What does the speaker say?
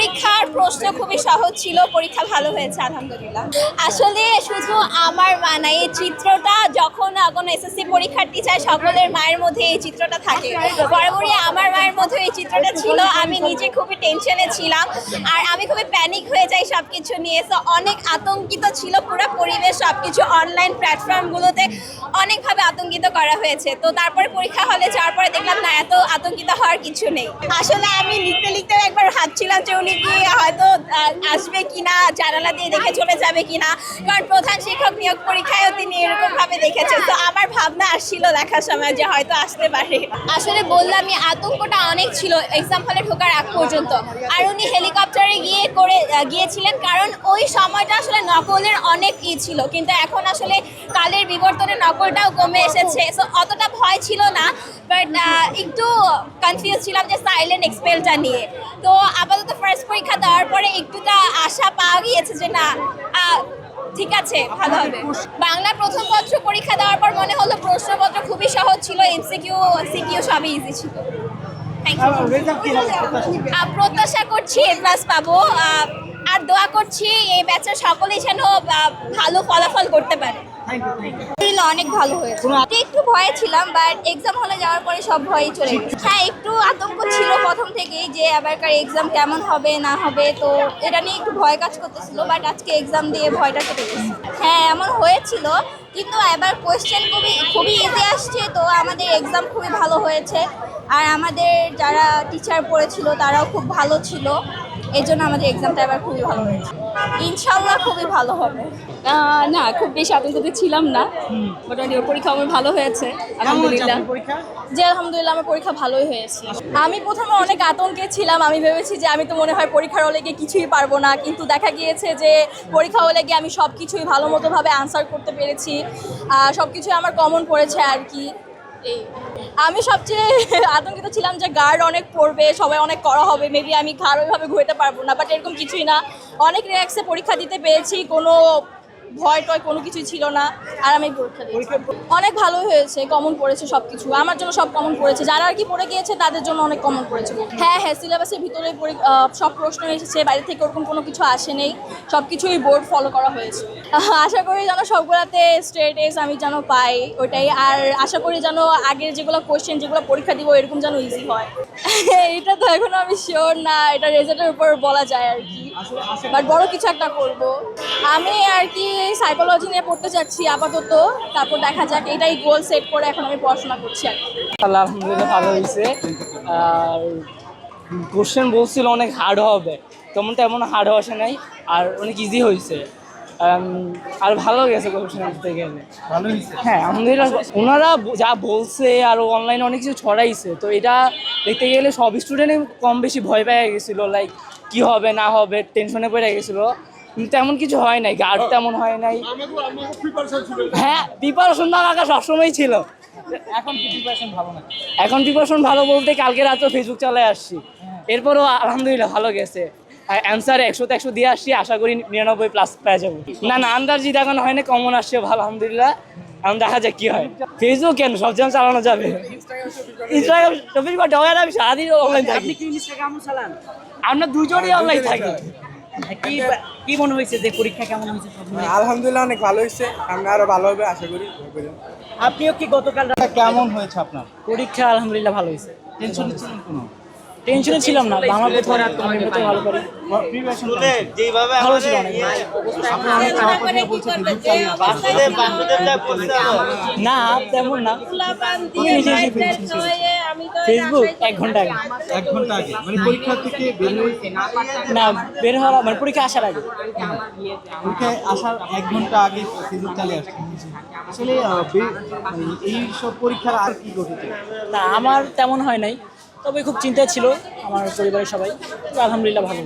পরীক্ষার প্রশ্ন খুবই সহজ ছিল, পরীক্ষা ভালো হয়েছে আলহামদুলিল্লাহ। আসলে শুধু আমার মা না, এই চিত্রটা যখন কোনো এসএসসি পরীক্ষার্থী চায় সকলের মায়ের মধ্যে এই চিত্রটা থাকে। বরাবরই আমার মায়ের মধ্যে এই চিত্রটা ছিল। আমি নিজে খুবই টেনশনে ছিলাম আর আমি খুবই প্যানিক হয়ে যাই সব কিছু নিয়ে। তো অনেক আতঙ্কিত ছিল পুরো পরিবেশ, সব কিছু অনলাইন প্ল্যাটফর্মগুলোতে অনেকভাবে আতঙ্কিত করা হয়েছে। তো তারপরে পরীক্ষা হলে যাওয়ার পরে দেখলাম না, এত আতঙ্কিত হওয়ার কিছু নেই। আসলে আমি লিখতে লিখতে একবার ভাবছিলাম যে উনি কি হয়তো আসবে কিনা, জানালা দিয়ে দেখে চলে যাবে কিনা, কারণ প্রধান শিক্ষক নিয়োগ পরীক্ষায়ও তিনি এরকম ভাবে দেখেছেন। তো আমার ভাবনা আসছিল দেখার সময় যে হয়তো আসতে পারে। আসলে বললামই আতঙ্কটা অনেক ছিল এক্সাম হলে ঢোকার আগ পর্যন্ত। আর উনি হেলিকপ্টারে গিয়েছিলেন, কারণ ওই সময়টা আসলে নকলের অনেক ছিল, কিন্তু এখন আসলে কালের বিবর্তনে নকলটাও কমে এসেছে। সো অতটা ভয় ছিল না, বাট একটু কনফিউজ ছিলাম যে সাইলেন্ট এক্সপেলটা নিয়ে। তো আপাতত ফার্স্ট পরীক্ষা দেওয়ার পরে একটুটা আশা পাওয়া গিয়েছে যে না ঠিক আছে, ভালো হবে। বাংলা প্রথম পত্র পরীক্ষা দেওয়ার পর মনে হলো প্রশ্নপত্র খুবই সহজ ছিল, এমসিকিউ সিকিউ সবই ইজি ছিল। প্রত্যাশা করছি A+ পাবো, আর দোয়া করছি এই ব্যাচের সকলেই যেন ভালো ফলাফল করতে পারে। অনেক ভালো হয়েছে। একটু ভয়ে ছিলাম, বাট এক্সাম হলে যাওয়ার পরে সব ভয়ই চলে গেছে। হ্যাঁ, একটু আতঙ্ক ছিল প্রথম থেকেই যে এবারকার এক্সাম কেমন হবে না হবে, তো এটা নিয়ে একটু ভয় কাজ করতেছিল, বাট আজকে এক্সাম দিয়ে ভয়টা কেটে গেছে। হ্যাঁ, এমন হয়েছিল, কিন্তু এবার কোয়েশ্চেন খুবই ইজি আসছে, তো আমাদের এক্সাম খুবই ভালো হয়েছে। আর আমাদের যারা টিচার পড়েছিল তারাও খুব ভালো ছিল, এই জন্য আমাদের এক্সামটা এবার খুবই ভালো হয়েছে। ইনশাল্লাহ খুবই ভালো হবে। না, খুব বেশি আতঙ্কিত ছিলাম না, মোটামুটি পরীক্ষা আমার ভালো হয়েছে আলহামদুলিল্লাহ। আলহামদুলিল্লাহ আমার পরীক্ষা ভালোই হয়েছে। আমি প্রথমে অনেক আতঙ্কে ছিলাম, আমি ভেবেছি যে আমি তো মনে হয় পরীক্ষার হলে গিয়ে কিছুই পারবো না, কিন্তু দেখা গিয়েছে যে পরীক্ষা হলে গিয়ে আমি সব কিছুই ভালো মতোভাবে আনসার করতে পেরেছি, সব কিছুই আমার কমন পড়েছে আর কি। আমি সবচেয়ে আতঙ্কিত ছিলাম যে গার্ড অনেক পড়বে, সবাই অনেক করা হবে, মেবি আমি ঘাড় ওইভাবে ঘুরতে পারবো না, বাট এরকম কিছুই না। অনেক রিল্যাক্সে পরীক্ষা দিতে পেরেছি, কোনো ভয় টয় কোনো কিছুই ছিল না। আর আমি পরীক্ষা দিয়েছি, অনেক ভালোই হয়েছে, কমন পড়েছে সব কিছু, আমার জন্য সব কমন পড়েছে, যারা আর কি পড়ে গিয়েছে তাদের জন্য অনেক কমন পড়েছে। হ্যাঁ, সিলেবাসের ভিতরে সব প্রশ্ন এসেছে, বাইরে থেকে ওরকম কোনো কিছু আসে নেই, সব কিছুই বোর্ড ফলো করা হয়েছে। আশা করি যেন সবগুলোতে স্ট্রেট এস আমি যেন পাই, ওইটাই। আর আশা করি যেন আগের যেগুলো কোয়েশ্চেন যেগুলো পরীক্ষা দিব এরকম যেন ইজি হয়। এটা তো এখনো আমি শিওর না, এটা রেজাল্টের উপর বলা যায় আর কি, বাট বড় কিছু একটা করব। আমি আর কি সাইকোলজি নিয়ে পড়তে চাচ্ছি আপাতত, তারপর দেখা যাক, এটাই গোল সেট করে এখন আমি পড়াশোনা করছি আর কি। আলহামদুলিল্লাহ ভালো হয়েছে। আর কোশ্চেন বলছিল অনেক হার্ড হবে, তেমন হার্ড আসে নাই, আর অনেক ইজি হয়েছে, আর ভালো গেছে কোশ্চেন দেখতে গেলে। ভালো হয়েছে। হ্যাঁ আলহামদুলিল্লাহ, ওনারা যা বলছে আর অনলাইনে অনেক কিছু ছড়াইছে, তো এটা দেখতে গেলে সব স্টুডেন্টই কম বেশি ভয় পেয়ে গেছিলো, লাইক কি হবে না হবে টেনশনে পড়ে গেছিলো, কিন্তু তেমন কিছু হয় নাই, গার্ড তেমন হয় নাই। হ্যাঁ, প্রিপারেশন না রাখা সবসময় ছিল। এখন কি প্রিপারেশন ভালো না? এখন প্রিপারেশন ভালো বলতে কালকে রাতে ফেসবুক চালায় আসছি, এরপরও আলহামদুলিল্লাহ ভালো গেছে। অ্যান্সার 100-100 দিয়ে আসছি, আশা করি 99+ পেয়ে যাবো। না আন্দাজি দেখানো হয় না, কমন আসছে ভালো আলহামদুলিল্লাহ। এখন দেখা যাক কি হয়। ফেসবুক কেন, সব জায়গায় চালানো যাবে। ইনস্টাগ্রাম 24 ঘন্টা হয়, আমি সারাদিন অনলাইন থাকি। আমরা দুজনই অনলাইন থাকি। কি মনে হয়েছে যে পরীক্ষা কেমন হয়েছে? আলহামদুলিল্লাহ অনেক ভালো হয়েছে, আমরা আরো ভালো হবে আশা করি। আপনিও কি গতকাল কেমন হয়েছে আপনার পরীক্ষা? আলহামদুলিল্লাহ ভালো হয়েছে। টেনশন ছিলেন কোনো? টেনশনে ছিলাম না, বাংলা প্রথম এমনিতে ভালো করি, ভালো ছিল অনেক। না তেমন না, ফেসবুক 1 ঘন্টা আগে। 1 ঘন্টা আগে মানে পরীক্ষা থেকে বের হয়েছে না, বের হওয়া মানে পরীক্ষা আসার আগে। পরীক্ষায় আসার 1 ঘন্টা আগে ফেসবুক চালিয়ে আসছে। আসলে এই সব পরীক্ষার আর কি ঘটেছে? না আমার তেমন হয় নাই, তবে খুব চিন্তা ছিল আমার পরিবারের সবাই, আলহামদুলিল্লাহ ভালো।